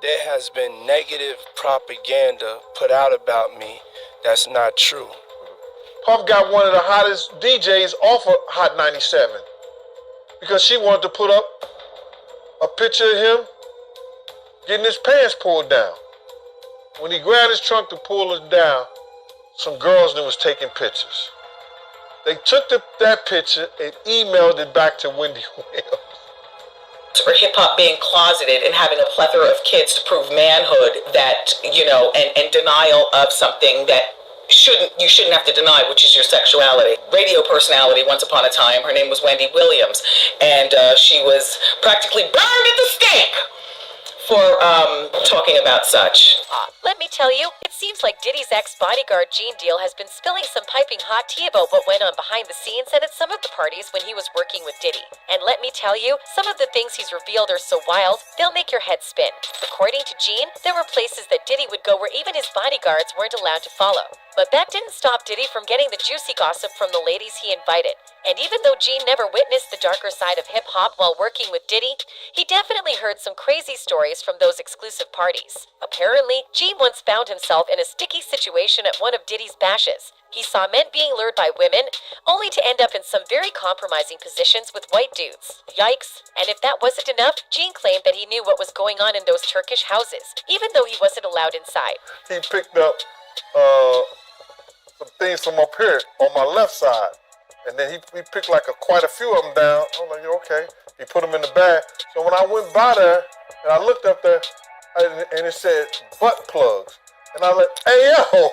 there has been negative propaganda put out about me that's not true. Puff got one of the hottest DJs off of Hot 97 because she wanted to put up a picture of him getting his pants pulled down. When he grabbed his trunk to pull it down, some girls that was taking pictures. They took that picture and emailed it back to Wendy Williams. For hip-hop being closeted and having a plethora of kids to prove manhood that, and denial of something that you shouldn't have to deny, which is your sexuality. Radio personality once upon a time, her name was Wendy Williams, and she was practically burned at the stake for talking about such. Let me tell you, it seems like Diddy's ex-bodyguard Gene Deal has been spilling some piping hot tea about what went on behind the scenes and at some of the parties when he was working with Diddy. And let me tell you, some of the things he's revealed are so wild, they'll make your head spin. According to Gene, there were places that Diddy would go where even his bodyguards weren't allowed to follow. But that didn't stop Diddy from getting the juicy gossip from the ladies he invited. And even though Gene never witnessed the darker side of hip-hop while working with Diddy, he definitely heard some crazy stories from those exclusive parties. Apparently, Gene once found himself in a sticky situation at one of Diddy's bashes. He saw men being lured by women, only to end up in some very compromising positions with white dudes. Yikes. And if that wasn't enough, Gene claimed that he knew what was going on in those Turkish houses, even though he wasn't allowed inside. He picked up some things from up here on my left side. And then he picked quite a few of them down. I'm like, okay. He put them in the bag. So when I went by there and I looked up there and it said butt plugs. And I was like, hey, yo.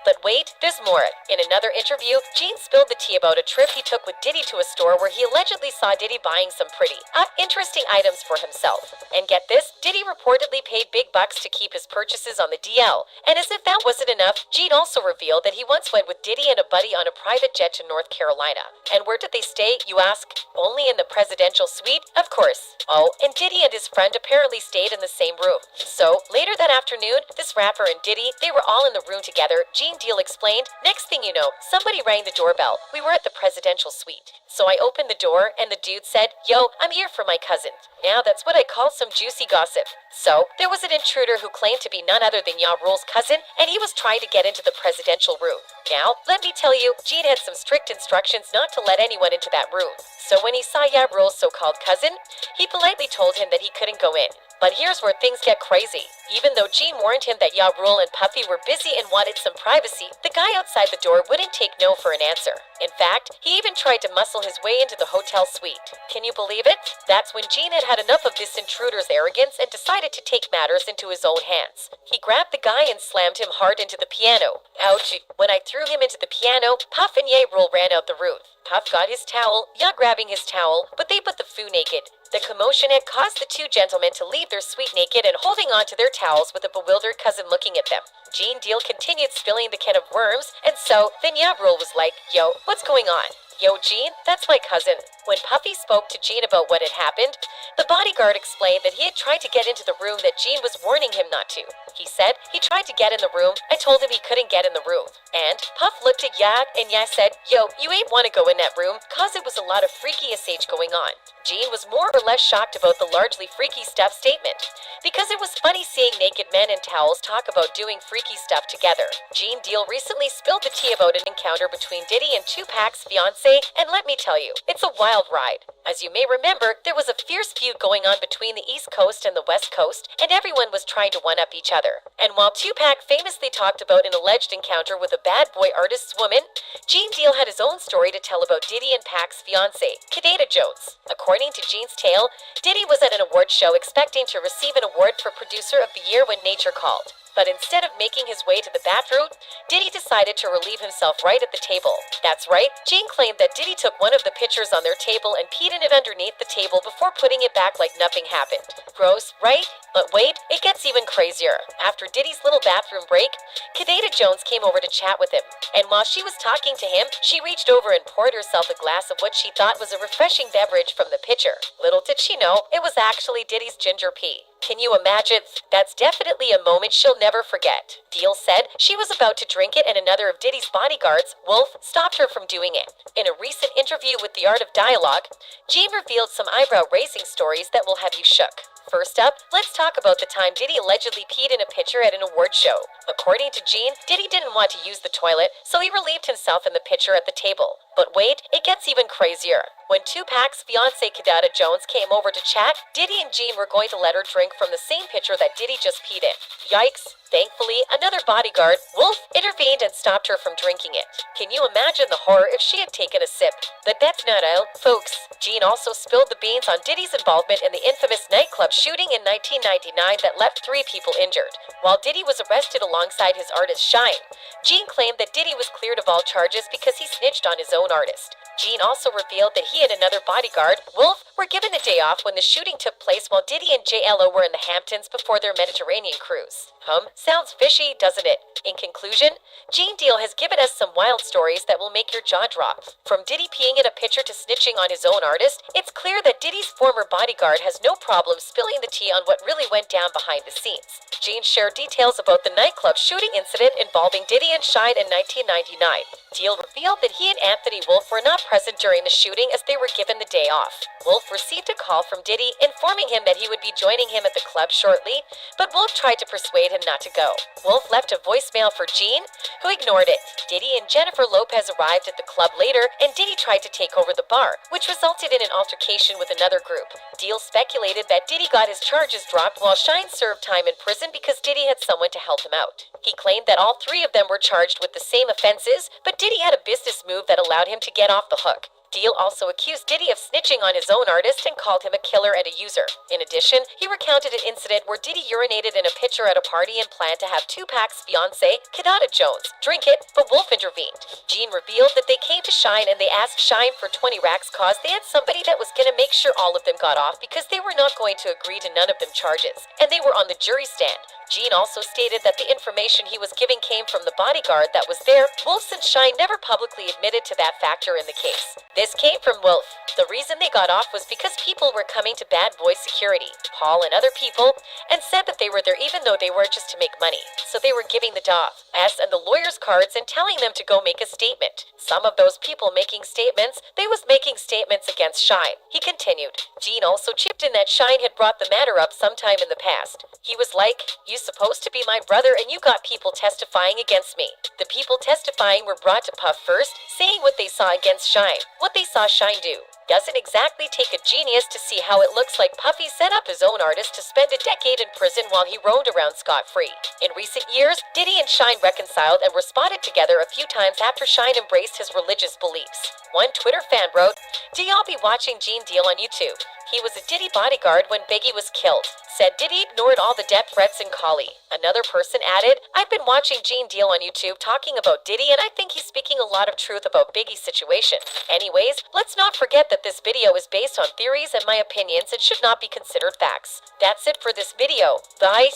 But wait, there's more. In another interview, Gene spilled the tea about a trip he took with Diddy to a store where he allegedly saw Diddy buying some pretty, interesting items for himself. And get this, Diddy reportedly paid big bucks to keep his purchases on the DL. And as if that wasn't enough, Gene also revealed that he once went with Diddy and a buddy on a private jet to North Carolina. And where did they stay, you ask? Only in the presidential suite? Of course. Oh, and Diddy and his friend apparently stayed in the same room. So, later that afternoon, this rapper and Diddy, they were all in the room together. Gene Deal explained, next thing you know, somebody rang the doorbell. We were at the presidential suite. So I opened the door and the dude said, yo, I'm here for my cousin. Now that's what I call some juicy gossip. So there was an intruder who claimed to be none other than Ya Rule's cousin, and he was trying to get into the presidential room. Now, let me tell you, Gene had some strict instructions not to let anyone into that room. So when he saw Ya Rule's so-called cousin, he politely told him that he couldn't go in. But here's where things get crazy. Even though Gene warned him that Ya Rule and Puffy were busy and wanted some privacy, the guy outside the door wouldn't take no for an answer. In fact, he even tried to muscle his way into the hotel suite. Can you believe it? That's when Gene had had enough of this intruder's arrogance and decided to take matters into his own hands. He grabbed the guy and slammed him hard into the piano. Ouch. When I threw him into the piano, Puff and Ya Rule ran out the roof. Puff got his towel, Ya grabbing his towel, but they put the foo naked. The commotion had caused the two gentlemen to leave their suite naked and holding on to their towels with a bewildered cousin looking at them. Gene Deal continued spilling the can of worms, and so then Ya Rule was like, yo, what's going on? Yo, Gene, that's my cousin. When Puffy spoke to Gene about what had happened, the bodyguard explained that he had tried to get into the room that Gene was warning him not to. He said he tried to get in the room. I told him he couldn't get in the room. And Puff looked at Ya, and Ya said, yo, you ain't want to go in that room, cause it was a lot of freaky SH going on. Gene was more or less shocked about the largely freaky stuff statement, because it was funny seeing naked men in towels talk about doing freaky stuff together. Gene Deal recently spilled the tea about an encounter between Diddy and Tupac's fiancée, and let me tell you, it's a wild ride. As you may remember, there was a fierce feud going on between the East Coast and the West Coast, and everyone was trying to one-up each other. And while Tupac famously talked about an alleged encounter with a bad boy artist's woman, Gene Deal had his own story to tell about Diddy and Pac's fiancée, Kadena Jones. According to Gene's tale, Diddy was at an award show expecting to receive an award for Producer of the Year when nature called. But instead of making his way to the bathroom, Diddy decided to relieve himself right at the table. That's right, Gene claimed that Diddy took one of the pitchers on their table and peed in it underneath the table before putting it back like nothing happened. Gross, right? But wait, it gets even crazier. After Diddy's little bathroom break, Kadena Jones came over to chat with him. And while she was talking to him, she reached over and poured herself a glass of what she thought was a refreshing beverage from the pitcher. Little did she know, it was actually Diddy's ginger pee. Can you imagine? That's definitely a moment she'll never forget. Deal said she was about to drink it and another of Diddy's bodyguards, Wolf, stopped her from doing it. In a recent interview with The Art of Dialogue, Gene revealed some eyebrow-raising stories that will have you shook. First up, let's talk about the time Diddy allegedly peed in a pitcher at an award show. According to Gene, Diddy didn't want to use the toilet, so he relieved himself in the pitcher at the table. But wait, it gets even crazier. When Tupac's fiancée Kadada Jones came over to chat, Diddy and Gene were going to let her drink from the same pitcher that Diddy just peed in. Yikes. Thankfully, another bodyguard, Wolf, intervened and stopped her from drinking it. Can you imagine the horror if she had taken a sip? But that's not all, folks. Gene also spilled the beans on Diddy's involvement in the infamous nightclub shooting in 1999 that left 3 people injured. While Diddy was arrested alongside his artist Shine, Gene claimed that Diddy was cleared of all charges because he snitched on his own artist. Gene also revealed that he and another bodyguard, Wolf, were given a day off when the shooting took place while Diddy and JLo were in the Hamptons before their Mediterranean cruise. Sounds fishy, doesn't it? In conclusion, Gene Deal has given us some wild stories that will make your jaw drop. From Diddy peeing in a pitcher to snitching on his own artist, it's clear that Diddy's former bodyguard has no problem spilling the tea on what really went down behind the scenes. Gene shared details about the nightclub shooting incident involving Diddy and Shine in 1999. Deal revealed that he and Anthony Wolf were not present during the shooting as they were given the day off. Wolf received a call from Diddy informing him that he would be joining him at the club shortly, but Wolf tried to persuade him not to go. Wolf left a voicemail for Gene, who ignored it. Diddy and Jennifer Lopez arrived at the club later, and Diddy tried to take over the bar, which resulted in an altercation with another group. Deal speculated that Diddy got his charges dropped while Shine served time in prison because Diddy had someone to help him out. He claimed that all 3 of them were charged with the same offenses, but Diddy had a business move that allowed him to get off the hook. Deal also accused Diddy of snitching on his own artist and called him a killer and a user. In addition, he recounted an incident where Diddy urinated in a pitcher at a party and planned to have Tupac's fiancée, Kadada Jones, drink it, but Wolf intervened. Gene revealed that they came to Shine and they asked Shine for 20 racks cause they had somebody that was gonna make sure all of them got off because they were not going to agree to none of them charges, and they were on the jury stand. Gene also stated that the information he was giving came from the bodyguard that was there. Wolf and Shine never publicly admitted to that factor in the case. This came from Wolf. The reason they got off was because people were coming to Bad Boy Security, Paul and other people, and said that they were there even though they were just to make money. So they were giving the Dov S and the lawyers cards and telling them to go make a statement. Some of those people making statements, they was making statements against Shine. He continued. Gene also chipped in that Shine had brought the matter up sometime in the past. He was like, "You supposed to be my brother and you got people testifying against me." The people testifying were brought to Puff first, saying what they saw against Shine, what they saw Shine do. Doesn't exactly take a genius to see how it looks like Puffy set up his own artist to spend a decade in prison while he roamed around scot-free. In recent years, Diddy and Shine reconciled and were spotted together a few times after Shine embraced his religious beliefs. One Twitter fan wrote, "Do y'all be watching Gene Deal on YouTube? He was a Diddy bodyguard when Biggie was killed. Said Diddy ignored all the death threats in Cali." Another person added, "I've been watching Gene Deal on YouTube talking about Diddy and I think he's speaking a lot of truth about Biggie's situation. Anyways, let's not forget that this video is based on theories and my opinions and should not be considered facts." That's it for this video. Bye.